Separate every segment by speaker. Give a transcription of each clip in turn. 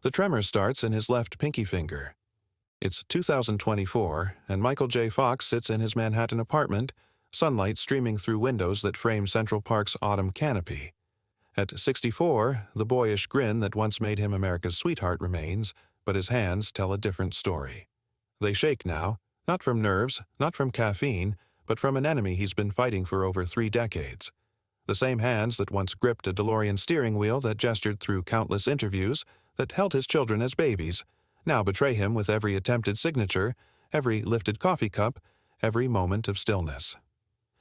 Speaker 1: The tremor starts in his left pinky finger. It's 2024, and Michael J. Fox sits in his Manhattan apartment, sunlight streaming through windows that frame Central Park's autumn canopy. At 64, the boyish grin that once made him America's sweetheart remains, but his hands tell a different story. They shake now, not from nerves, not from caffeine, but from an enemy he's been fighting for over 3 decades. The same hands that once gripped a DeLorean steering wheel, that gestured through countless interviews, that held his children as babies, now betray him with every attempted signature, every lifted coffee cup, every moment of stillness.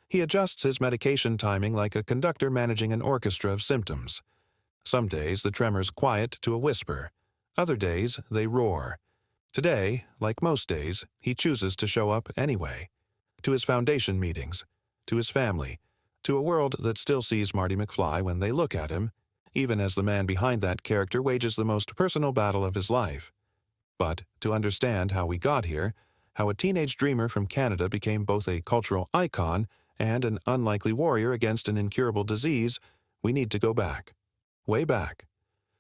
Speaker 1: He adjusts his medication timing like a conductor managing an orchestra of symptoms. Some days the tremors quiet to a whisper. Other days they roar. Today, like most days, he chooses to show up anyway. To his foundation meetings, to his family, to a world that still sees Marty McFly when they look at him, even as the man behind that character wages the most personal battle of his life. But to understand how we got here, how a teenage dreamer from Canada became both a cultural icon and an unlikely warrior against an incurable disease, we need to go back. Way back.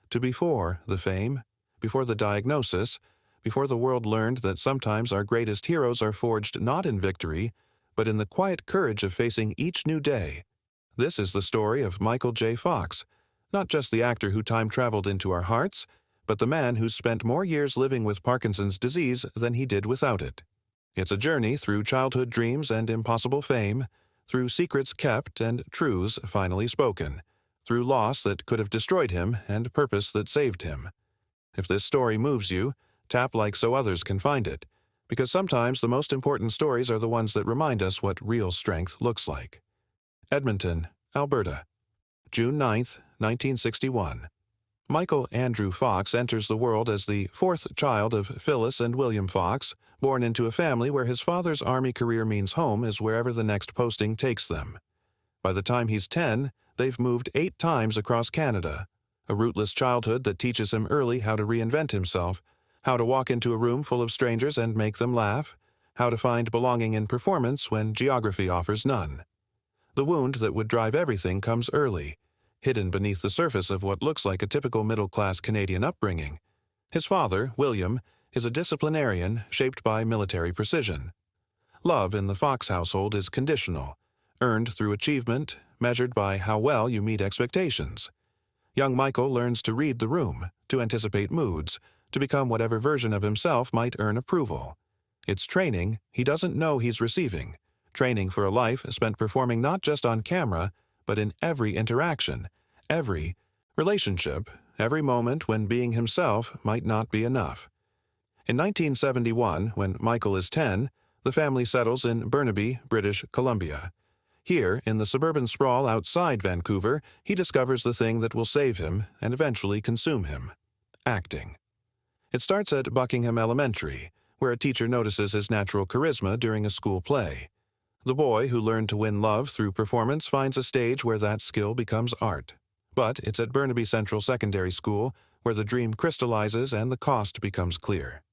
Speaker 1: To before the fame, before the diagnosis, before the world learned that sometimes our greatest heroes are forged not in victory, but in the quiet courage of facing each new day. This is the story of Michael J. Fox, not just the actor who time-traveled into our hearts, but the man who's spent more years living with Parkinson's disease than he did without it. It's a journey through childhood dreams and impossible fame, through secrets kept and truths finally spoken, through loss that could have destroyed him and purpose that saved him. If this story moves you, tap like so others can find it, because sometimes the most important stories are the ones that remind us what real strength looks like. Edmonton, Alberta, June 9, 1961. Michael Andrew Fox enters the world as the 4th child of Phyllis and William Fox, born into a family where his father's Army career means home is wherever the next posting takes them. By the time he's 10, they've moved 8 times across Canada, a rootless childhood that teaches him early how to reinvent himself, how to walk into a room full of strangers and make them laugh, how to find belonging in performance when geography offers none. The wound that would drive everything comes early, hidden beneath the surface of what looks like a typical middle-class Canadian upbringing. His father, William, is a disciplinarian shaped by military precision. Love in the Fox household is conditional, earned through achievement, measured by how well you meet expectations. Young Michael learns to read the room, to anticipate moods, to become whatever version of himself might earn approval. It's training he doesn't know he's receiving, training for a life spent performing not just on camera, but in every interaction, every relationship, every moment when being himself might not be enough. In 1971, when Michael is 10, the family settles in Burnaby, British Columbia. Here, in the suburban sprawl outside Vancouver, he discovers the thing that will save him and eventually consume him: acting. It starts at Buckingham Elementary, where a teacher notices his natural charisma during a school play. The boy who learned to win love through performance finds a stage where that skill becomes art. But it's at Burnaby Central Secondary School where the dream crystallizes and the cost becomes clear.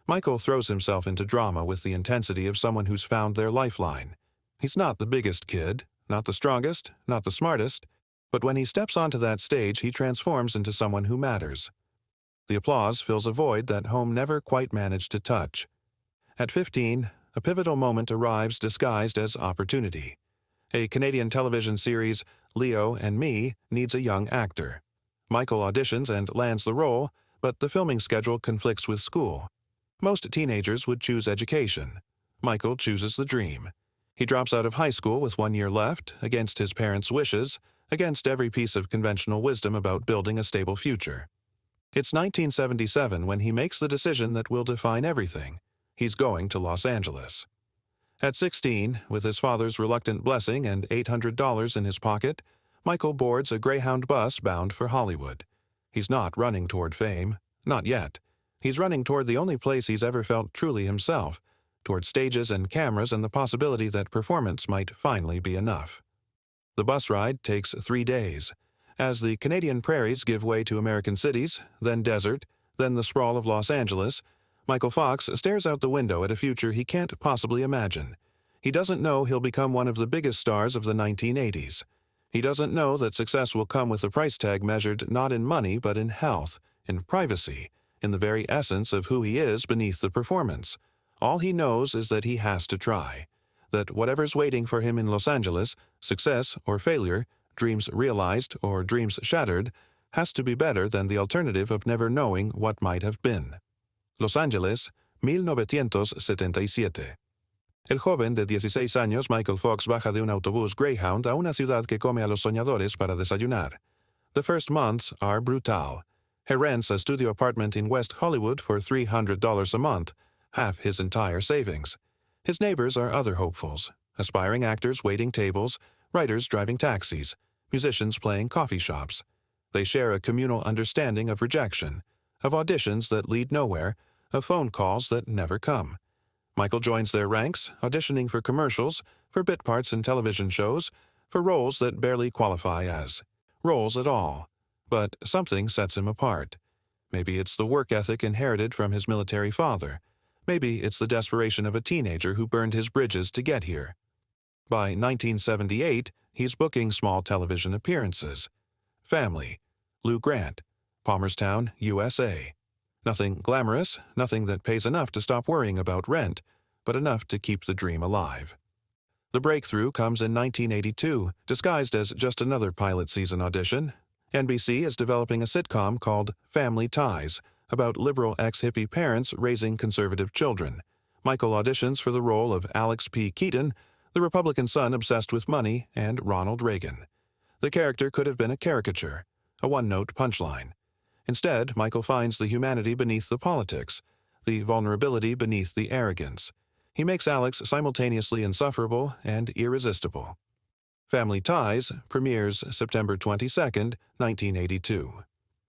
Speaker 1: Michael throws himself into drama with the intensity of someone who's found their lifeline. He's not the biggest kid, not the strongest, not the smartest, but when he steps onto that stage, he transforms into someone who matters. The applause fills a void that home never quite managed to touch. At 15, a pivotal moment arrives disguised as opportunity. A Canadian television series, Leo and Me, needs a young actor. Michael auditions and lands the role, but the filming schedule conflicts with school. Most teenagers would choose education. Michael chooses the dream. He drops out of high school with 1 year left, against his parents' wishes, against every piece of conventional wisdom about building a stable future. It's 1977 when he makes the decision that will define everything. He's going to Los Angeles. At 16, with his father's reluctant blessing and $800 in his pocket, Michael boards a Greyhound bus bound for Hollywood. He's not running toward fame. Not yet. He's running toward the only place he's ever felt truly himself, toward stages and cameras and the possibility that performance might finally be enough. The bus ride takes 3 days. As the Canadian prairies give way to American cities, then desert, then the sprawl of Los Angeles, Michael Fox stares out the window at a future he can't possibly imagine. He doesn't know he'll become one of the biggest stars of the 1980s. He doesn't know that success will come with a price tag measured not in money but in health, in privacy, in the very essence of who he is beneath the performance. All he knows is that he has to try, that whatever's waiting for him in Los Angeles, success or failure, dreams realized or dreams shattered, has to be better than the alternative of never knowing what might have been. Los Angeles, 1977. El joven de 16 años Michael Fox baja de un autobús Greyhound a una ciudad que come a los soñadores para desayunar. The first months are brutal. He rents a studio apartment in West Hollywood for $300 a month, half his entire savings. His neighbors are other hopefuls, aspiring actors waiting tables, writers driving taxis, musicians playing coffee shops. They share a communal understanding of rejection, of auditions that lead nowhere, of phone calls that never come. Michael joins their ranks, auditioning for commercials, for bit parts in television shows, for roles that barely qualify as roles at all. But something sets him apart. Maybe it's the work ethic inherited from his military father. Maybe it's the desperation of a teenager who burned his bridges to get here. By 1978, he's booking small television appearances. Family, Lou Grant, Palmerstown, USA. Nothing glamorous, nothing that pays enough to stop worrying about rent, but enough to keep the dream alive. The breakthrough comes in 1982, disguised as just another pilot season audition. NBC is developing a sitcom called Family Ties, about liberal ex-hippie parents raising conservative children. Michael auditions for the role of Alex P. Keaton, the Republican son obsessed with money, and Ronald Reagan. The character could have been a caricature, a one-note punchline. Instead, Michael finds the humanity beneath the politics, the vulnerability beneath the arrogance. He makes Alex simultaneously insufferable and irresistible. Family Ties premieres September 22, 1982.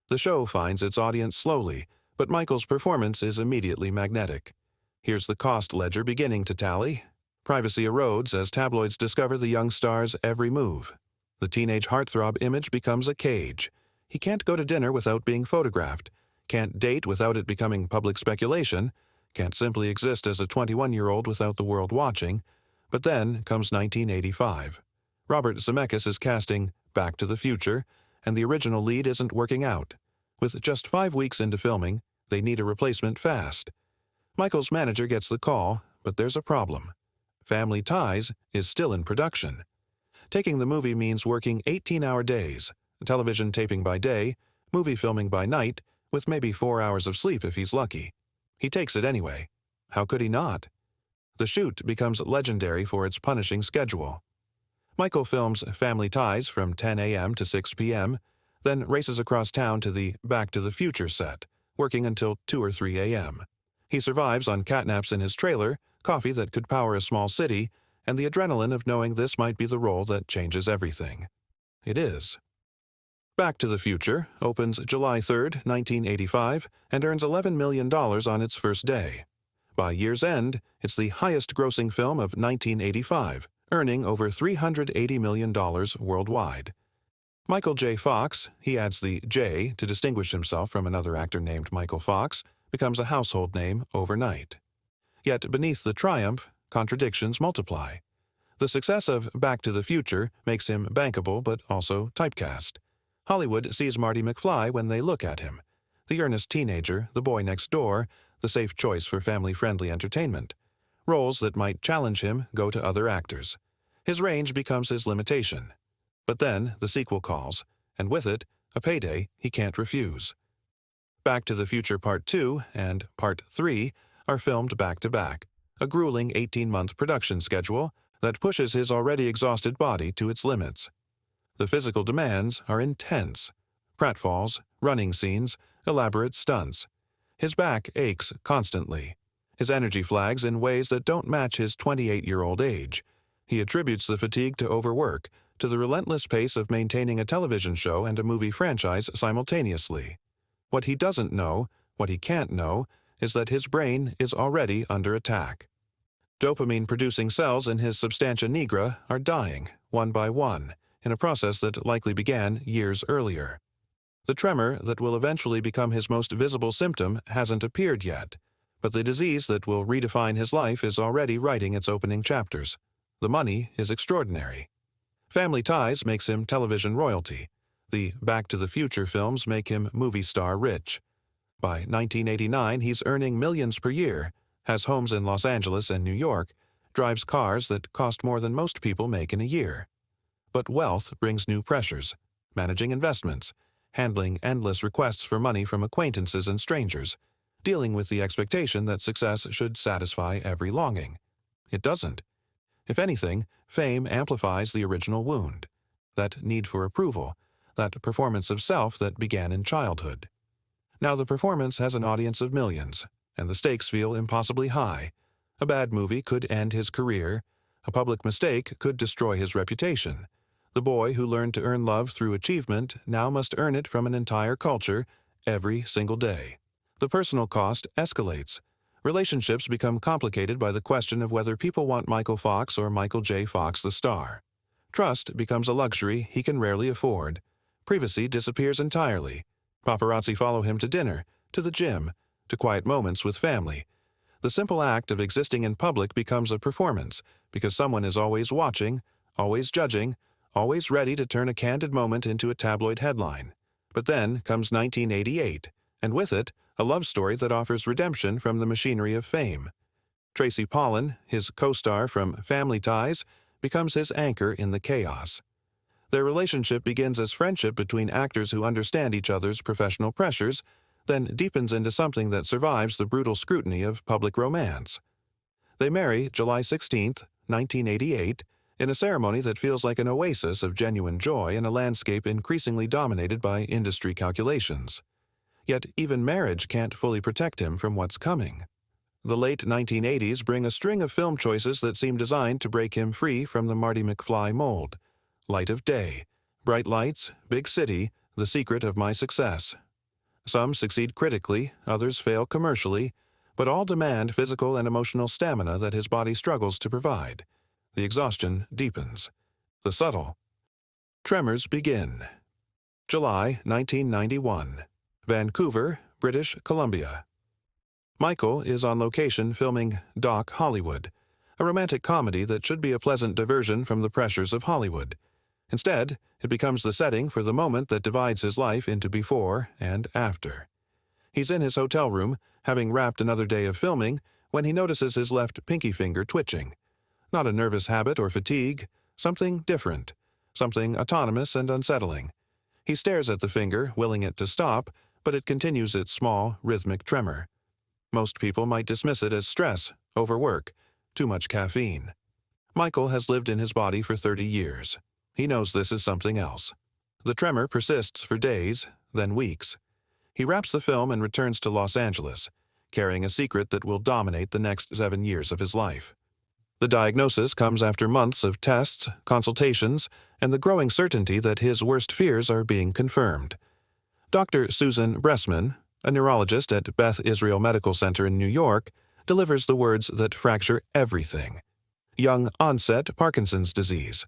Speaker 1: The show finds its audience slowly, but Michael's performance is immediately magnetic. Here's the cost ledger beginning to tally. Privacy erodes as tabloids discover the young star's every move. The teenage heartthrob image becomes a cage. He can't go to dinner without being photographed, can't date without it becoming public speculation, can't simply exist as a 21-year-old without the world watching. But then comes 1985. Robert Zemeckis is casting Back to the Future, and the original lead isn't working out. With just 5 weeks into filming, they need a replacement fast. Michael's manager gets the call, but there's a problem. Family Ties is still in production. Taking the movie means working 18-hour days, television taping by day, movie filming by night, with maybe 4 hours of sleep if he's lucky. He takes it anyway. How could he not? The shoot becomes legendary for its punishing schedule. Michael films Family Ties from 10 a.m. to 6 p.m., then races across town to the Back to the Future set, working until 2 or 3 a.m. He survives on catnaps in his trailer, coffee that could power a small city, and the adrenaline of knowing this might be the role that changes everything. It is. Back to the Future opens July 3, 1985, and earns $11 million on its first day. By year's end, it's the highest-grossing film of 1985, earning over $380 million worldwide. Michael J. Fox, he adds the J to distinguish himself from another actor named Michael Fox, becomes a household name overnight. Yet beneath the triumph, contradictions multiply. The success of Back to the Future makes him bankable but also typecast. Hollywood sees Marty McFly when they look at him, the earnest teenager, the boy next door, the safe choice for family-friendly entertainment. Roles that might challenge him go to other actors. His range becomes his limitation. But then the sequel calls, and with it, a payday he can't refuse. Back to the Future Part 2 and Part 3 are filmed back-to-back, a grueling 18-month production schedule that pushes his already exhausted body to its limits. The physical demands are intense. Pratfalls, running scenes, elaborate stunts. His back aches constantly. His energy flags in ways that don't match his 28-year-old age. He attributes the fatigue to overwork, to the relentless pace of maintaining a television show and a movie franchise simultaneously. What he doesn't know, what he can't know, is that his brain is already under attack. Dopamine-producing cells in his substantia nigra are dying, one by one, in a process that likely began years earlier. The tremor that will eventually become his most visible symptom hasn't appeared yet, but the disease that will redefine his life is already writing its opening chapters. The money is extraordinary. Family Ties makes him television royalty. The Back to the Future films make him movie star rich. By 1989, he's earning millions per year, has homes in Los Angeles and New York, drives cars that cost more than most people make in a year. But wealth brings new pressures: managing investments, handling endless requests for money from acquaintances and strangers, dealing with the expectation that success should satisfy every longing. It doesn't. If anything, fame amplifies the original wound, that need for approval, that performance of self that began in childhood. Now the performance has an audience of millions, and the stakes feel impossibly high. A bad movie could end his career. A public mistake could destroy his reputation. The boy who learned to earn love through achievement now must earn it from an entire culture every single day. The personal cost escalates. Relationships become complicated by the question of whether people want Michael Fox or Michael J. Fox the star. Trust becomes a luxury he can rarely afford. Privacy disappears entirely. Paparazzi follow him to dinner, to the gym, to quiet moments with family. The simple act of existing in public becomes a performance because someone is always watching, always judging, always ready to turn a candid moment into a tabloid headline. But then comes 1988, and with it, a love story that offers redemption from the machinery of fame. Tracy Pollan, his co-star from Family Ties, becomes his anchor in the chaos. Their relationship begins as friendship between actors who understand each other's professional pressures, then deepens into something that survives the brutal scrutiny of public romance. They marry July 16, 1988, in a ceremony that feels like an oasis of genuine joy in a landscape increasingly dominated by industry calculations. Yet even marriage can't fully protect him from what's coming. The late 1980s bring a string of film choices that seem designed to break him free from the Marty McFly mold. Light of Day, Bright Lights, Big City, The Secret of My Success. Some succeed critically, others fail commercially, but all demand physical and emotional stamina that his body struggles to provide. The exhaustion deepens. The subtle. Tremors begin. July 1991. Vancouver, British Columbia. Michael is on location filming Doc Hollywood, a romantic comedy that should be a pleasant diversion from the pressures of Hollywood. Instead, it becomes the setting for the moment that divides his life into before and after. He's in his hotel room, having wrapped another day of filming, when he notices his left pinky finger twitching. Not a nervous habit or fatigue, something different, something autonomous and unsettling. He stares at the finger, willing it to stop, but it continues its small, rhythmic tremor. Most people might dismiss it as stress, overwork, too much caffeine. Michael has lived in his body for 30 years. He knows this is something else. The tremor persists for days, then weeks. He wraps the film and returns to Los Angeles, carrying a secret that will dominate the next 7 years of his life. The diagnosis comes after months of tests, consultations, and the growing certainty that his worst fears are being confirmed. Dr. Susan Bressman, a neurologist at Beth Israel Medical Center in New York, delivers the words that fracture everything. Young onset Parkinson's disease.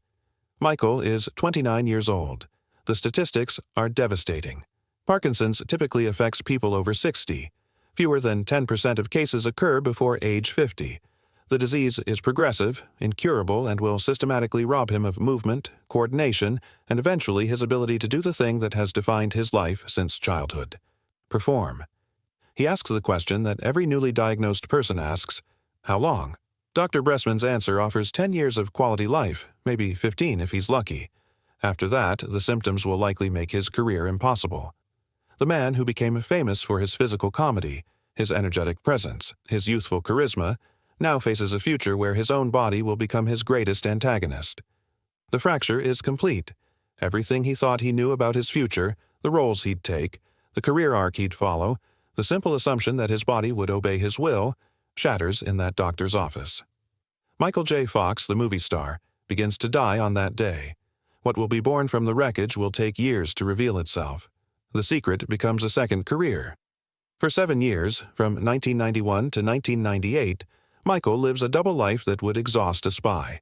Speaker 1: Michael is 29 years old. The statistics are devastating. Parkinson's typically affects people over 60. Fewer than 10% of cases occur before age 50. The disease is progressive, incurable, and will systematically rob him of movement, coordination, and eventually his ability to do the thing that has defined his life since childhood: perform. He asks the question that every newly diagnosed person asks: how long? Dr. Bressman's answer offers 10 years of quality life, maybe 15 if he's lucky. After that, the symptoms will likely make his career impossible. The man who became famous for his physical comedy, his energetic presence, his youthful charisma, now faces a future where his own body will become his greatest antagonist. The fracture is complete. Everything he thought he knew about his future, the roles he'd take, the career arc he'd follow, the simple assumption that his body would obey his will, shatters in that doctor's office. Michael J. Fox, the movie star, begins to die on that day. What will be born from the wreckage will take years to reveal itself. The secret becomes a second career. For 7 years, from 1991 to 1998, Michael lives a double life that would exhaust a spy.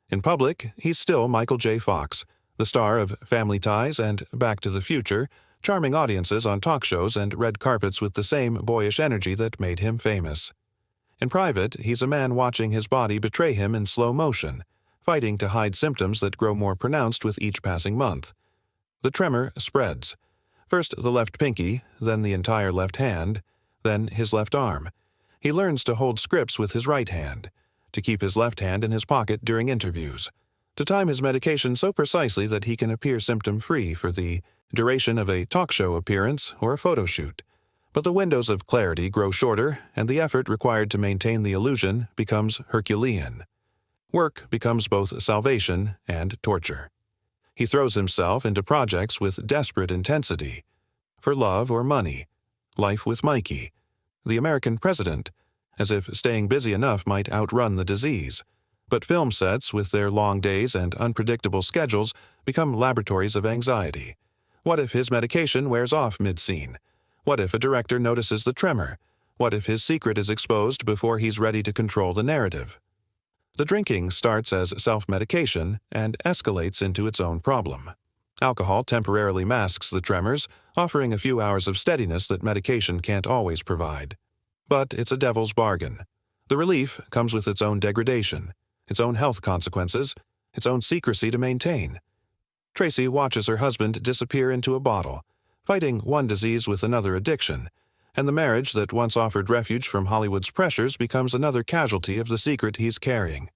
Speaker 1: In public, he's still Michael J. Fox, the star of Family Ties and Back to the Future, charming audiences on talk shows and red carpets with the same boyish energy that made him famous. In private, he's a man watching his body betray him in slow motion, fighting to hide symptoms that grow more pronounced with each passing month. The tremor spreads. First the left pinky, then the entire left hand, then his left arm. He learns to hold scripts with his right hand, to keep his left hand in his pocket during interviews, to time his medication so precisely that he can appear symptom-free for the duration of a talk show appearance or a photo shoot. But the windows of clarity grow shorter, and the effort required to maintain the illusion becomes Herculean. Work becomes both salvation and torture. He throws himself into projects with desperate intensity. For love or money, life with Mikey, the American president, as if staying busy enough might outrun the disease. But film sets, with their long days and unpredictable schedules, become laboratories of anxiety. What if his medication wears off mid-scene? What if a director notices the tremor? What if his secret is exposed before he's ready to control the narrative? The drinking starts as self-medication and escalates into its own problem. Alcohol temporarily masks the tremors, offering a few hours of steadiness that medication can't always provide. But it's a devil's bargain. The relief comes with its own degradation, its own health consequences, its own secrecy to maintain. Tracy watches her husband disappear into a bottle, fighting one disease with another addiction, and the marriage that once offered refuge from Hollywood's pressures becomes another casualty of the secret he's carrying.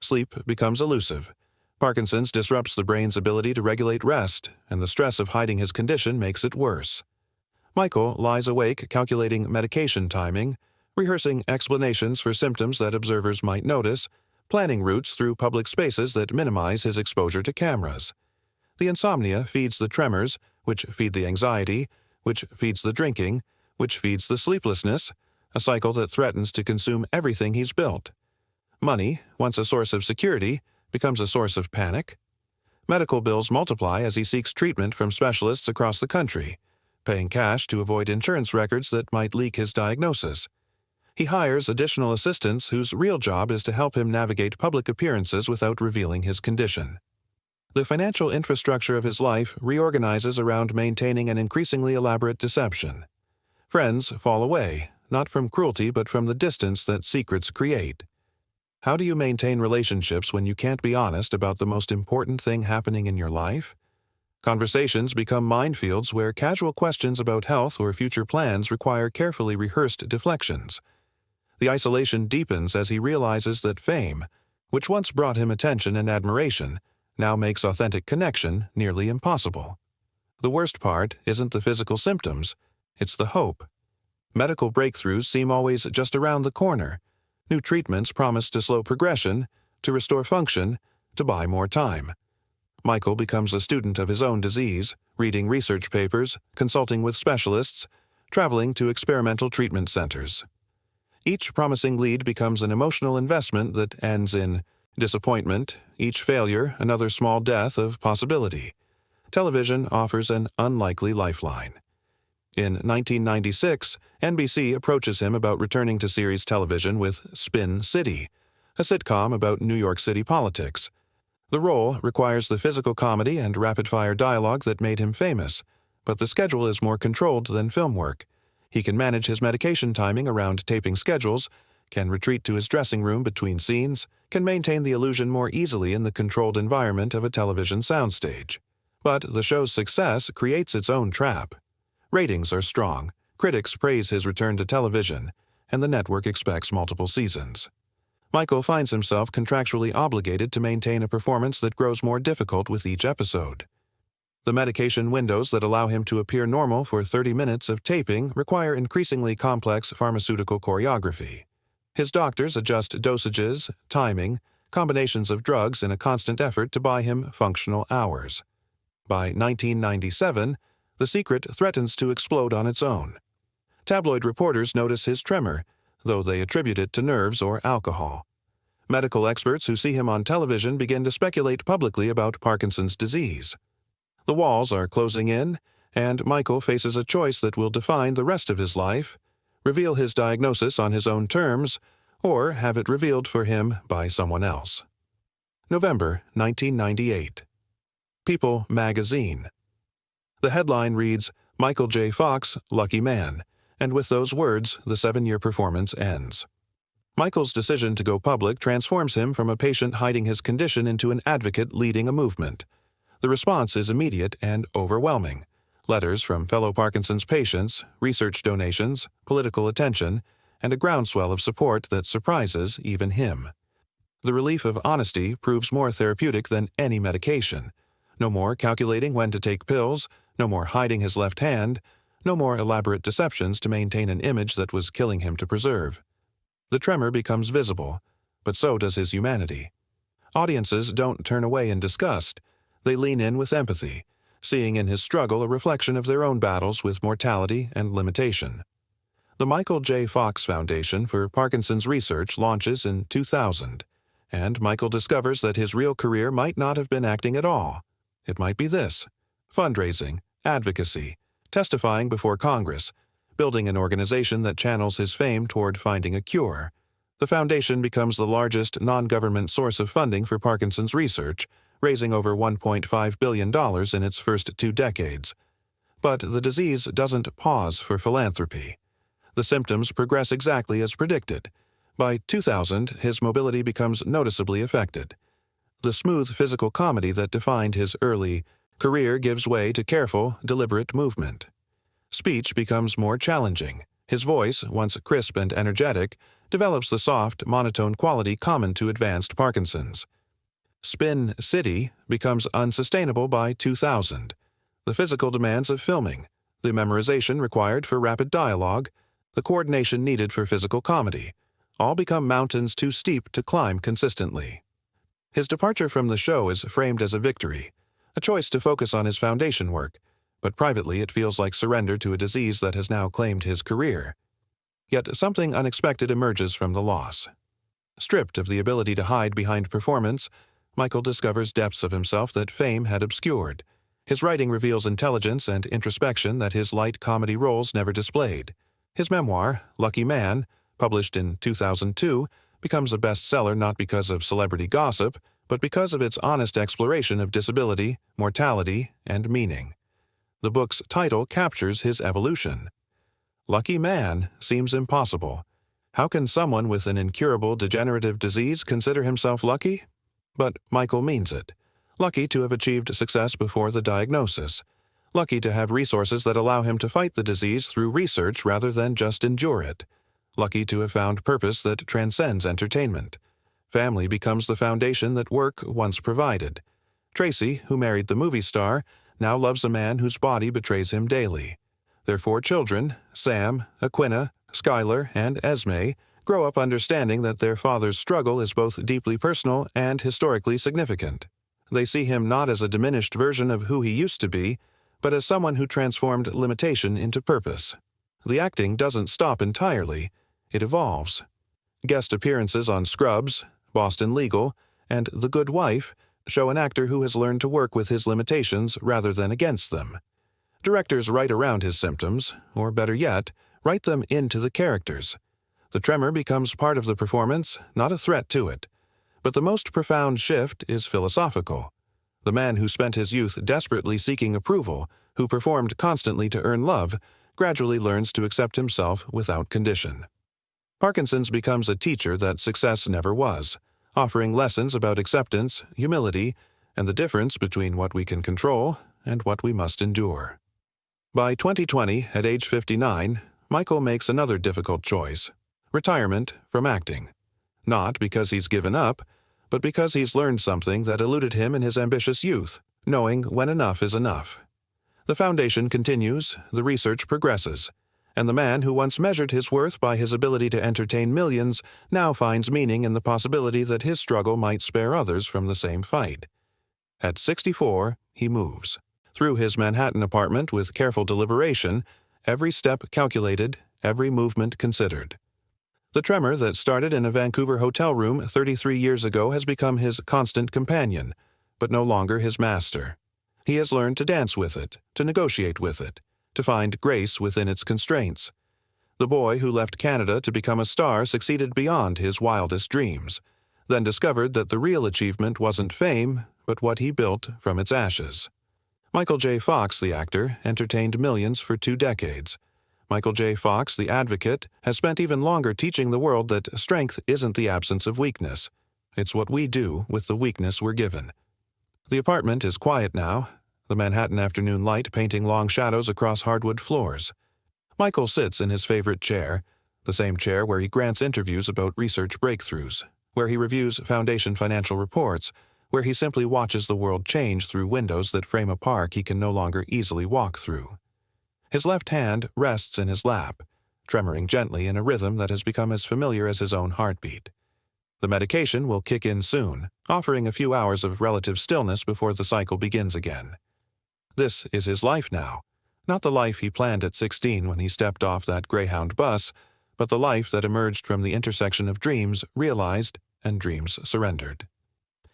Speaker 1: Sleep becomes elusive. Parkinson's disrupts the brain's ability to regulate rest, and the stress of hiding his condition makes it worse. Michael lies awake calculating medication timing, rehearsing explanations for symptoms that observers might notice, planning routes through public spaces that minimize his exposure to cameras. The insomnia feeds the tremors, which feed the anxiety, which feeds the drinking, which feeds the sleeplessness, a cycle that threatens to consume everything he's built. Money, once a source of security, becomes a source of panic. Medical bills multiply as he seeks treatment from specialists across the country, paying cash to avoid insurance records that might leak his diagnosis. He hires additional assistants whose real job is to help him navigate public appearances without revealing his condition. The financial infrastructure of his life reorganizes around maintaining an increasingly elaborate deception. Friends fall away, not from cruelty but from the distance that secrets create. How do you maintain relationships when you can't be honest about the most important thing happening in your life? Conversations become minefields where casual questions about health or future plans require carefully rehearsed deflections. The isolation deepens as he realizes that fame, which once brought him attention and admiration, now makes authentic connection nearly impossible. The worst part isn't the physical symptoms, it's the hope. Medical breakthroughs seem always just around the corner. New treatments promise to slow progression, to restore function, to buy more time. Michael becomes a student of his own disease, reading research papers, consulting with specialists, traveling to experimental treatment centers. Each promising lead becomes an emotional investment that ends in disappointment, each failure another small death of possibility. Television offers an unlikely lifeline. In 1996, NBC approaches him about returning to series television with Spin City, a sitcom about New York City politics. The role requires the physical comedy and rapid-fire dialogue that made him famous, but the schedule is more controlled than film work. He can manage his medication timing around taping schedules, can retreat to his dressing room between scenes, can maintain the illusion more easily in the controlled environment of a television soundstage. But the show's success creates its own trap. Ratings are strong, critics praise his return to television, and the network expects multiple seasons. Michael finds himself contractually obligated to maintain a performance that grows more difficult with each episode. The medication windows that allow him to appear normal for 30 minutes of taping require increasingly complex pharmaceutical choreography. His doctors adjust dosages, timing, combinations of drugs in a constant effort to buy him functional hours. By 1997, the secret threatens to explode on its own. Tabloid reporters notice his tremor, though they attribute it to nerves or alcohol. Medical experts who see him on television begin to speculate publicly about Parkinson's disease. The walls are closing in, and Michael faces a choice that will define the rest of his life: reveal his diagnosis on his own terms, or have it revealed for him by someone else. November 1998. People magazine. The headline reads, "Michael J. Fox, Lucky Man," and with those words, the 7-year performance ends. Michael's decision to go public transforms him from a patient hiding his condition into an advocate leading a movement. The response is immediate and overwhelming. Letters from fellow Parkinson's patients, research donations, political attention, and a groundswell of support that surprises even him. The relief of honesty proves more therapeutic than any medication. No more calculating when to take pills, no more hiding his left hand, no more elaborate deceptions to maintain an image that was killing him to preserve. The tremor becomes visible, but so does his humanity. Audiences don't turn away in disgust. They lean in with empathy, seeing in his struggle a reflection of their own battles with mortality and limitation. The Michael J. Fox Foundation for Parkinson's Research launches in 2000, and Michael discovers that his real career might not have been acting at all. It might be this: fundraising, advocacy, testifying before Congress, building an organization that channels his fame toward finding a cure. The foundation becomes the largest non-government source of funding for Parkinson's research, raising over $1.5 billion in its first 2 decades. But the disease doesn't pause for philanthropy. The symptoms progress exactly as predicted. By 2000, his mobility becomes noticeably affected. The smooth physical comedy that defined his early career gives way to careful, deliberate movement. Speech becomes more challenging. His voice, once crisp and energetic, develops the soft, monotone quality common to advanced Parkinson's. Spin City becomes unsustainable by 2000. The physical demands of filming, the memorization required for rapid dialogue, the coordination needed for physical comedy, all become mountains too steep to climb consistently. His departure from the show is framed as a victory, a choice to focus on his foundation work, but privately it feels like surrender to a disease that has now claimed his career. Yet something unexpected emerges from the loss. Stripped of the ability to hide behind performance, Michael discovers depths of himself that fame had obscured. His writing reveals intelligence and introspection that his light comedy roles never displayed. His memoir, Lucky Man, published in 2002, becomes a bestseller not because of celebrity gossip, but because of its honest exploration of disability, mortality, and meaning. The book's title captures his evolution. Lucky Man seems impossible. How can someone with an incurable degenerative disease consider himself lucky? But Michael means it. Lucky to have achieved success before the diagnosis. Lucky to have resources that allow him to fight the disease through research rather than just endure it. Lucky to have found purpose that transcends entertainment. Family becomes the foundation that work once provided. Tracy, who married the movie star, now loves a man whose body betrays him daily. Their 4 children, Sam, Aquina, Skylar, and Esme, grow up understanding that their father's struggle is both deeply personal and historically significant. They see him not as a diminished version of who he used to be, but as someone who transformed limitation into purpose. The acting doesn't stop entirely, it evolves. Guest appearances on Scrubs, Boston Legal, and The Good Wife show an actor who has learned to work with his limitations rather than against them. Directors write around his symptoms, or better yet, write them into the characters. The tremor becomes part of the performance, not a threat to it. But the most profound shift is philosophical. The man who spent his youth desperately seeking approval, who performed constantly to earn love, gradually learns to accept himself without condition. Parkinson's becomes a teacher that success never was, offering lessons about acceptance, humility, and the difference between what we can control and what we must endure. By 2020, at age 59, Michael makes another difficult choice: retirement from acting. Not because he's given up, but because he's learned something that eluded him in his ambitious youth, knowing when enough is enough. The foundation continues, the research progresses, and the man who once measured his worth by his ability to entertain millions now finds meaning in the possibility that his struggle might spare others from the same fight. At 64, he moves. Through his Manhattan apartment with careful deliberation, every step calculated, every movement considered. The tremor that started in a Vancouver hotel room 33 years ago has become his constant companion, but no longer his master. He has learned to dance with it, to negotiate with it, to find grace within its constraints. The boy who left Canada to become a star succeeded beyond his wildest dreams, then discovered that the real achievement wasn't fame, but what he built from its ashes. Michael J. Fox, the actor, entertained millions for 2 decades. Michael J. Fox, the advocate, has spent even longer teaching the world that strength isn't the absence of weakness. It's what we do with the weakness we're given. The apartment is quiet now. the Manhattan afternoon light painting long shadows across hardwood floors. Michael sits in his favorite chair, the same chair where he grants interviews about research breakthroughs, where he reviews Foundation financial reports, where he simply watches the world change through windows that frame a park he can no longer easily walk through. His left hand rests in his lap, tremoring gently in a rhythm that has become as familiar as his own heartbeat. The medication will kick in soon, offering a few hours of relative stillness before the cycle begins again. This is his life now, not the life he planned at 16 when he stepped off that Greyhound bus, but the life that emerged from the intersection of dreams realized and dreams surrendered.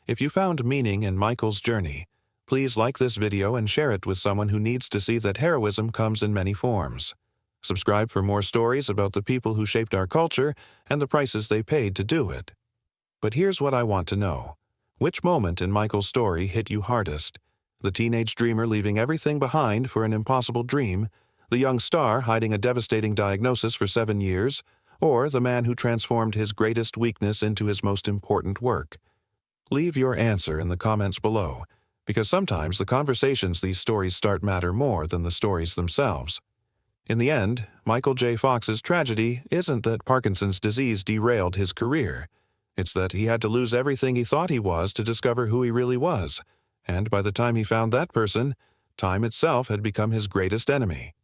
Speaker 1: If you found meaning in Michael's journey, please like this video and share it with someone who needs to see that heroism comes in many forms. Subscribe for more stories about the people who shaped our culture and the prices they paid to do it. But here's what I want to know. Which moment in Michael's story hit you hardest? The teenage dreamer leaving everything behind for an impossible dream, the young star hiding a devastating diagnosis for 7 years, or the man who transformed his greatest weakness into his most important work? Leave your answer in the comments below, because sometimes the conversations these stories start matter more than the stories themselves. In the end, Michael J. Fox's tragedy isn't that Parkinson's disease derailed his career. It's that he had to lose everything he thought he was to discover who he really was, and by the time he found that person, time itself had become his greatest enemy.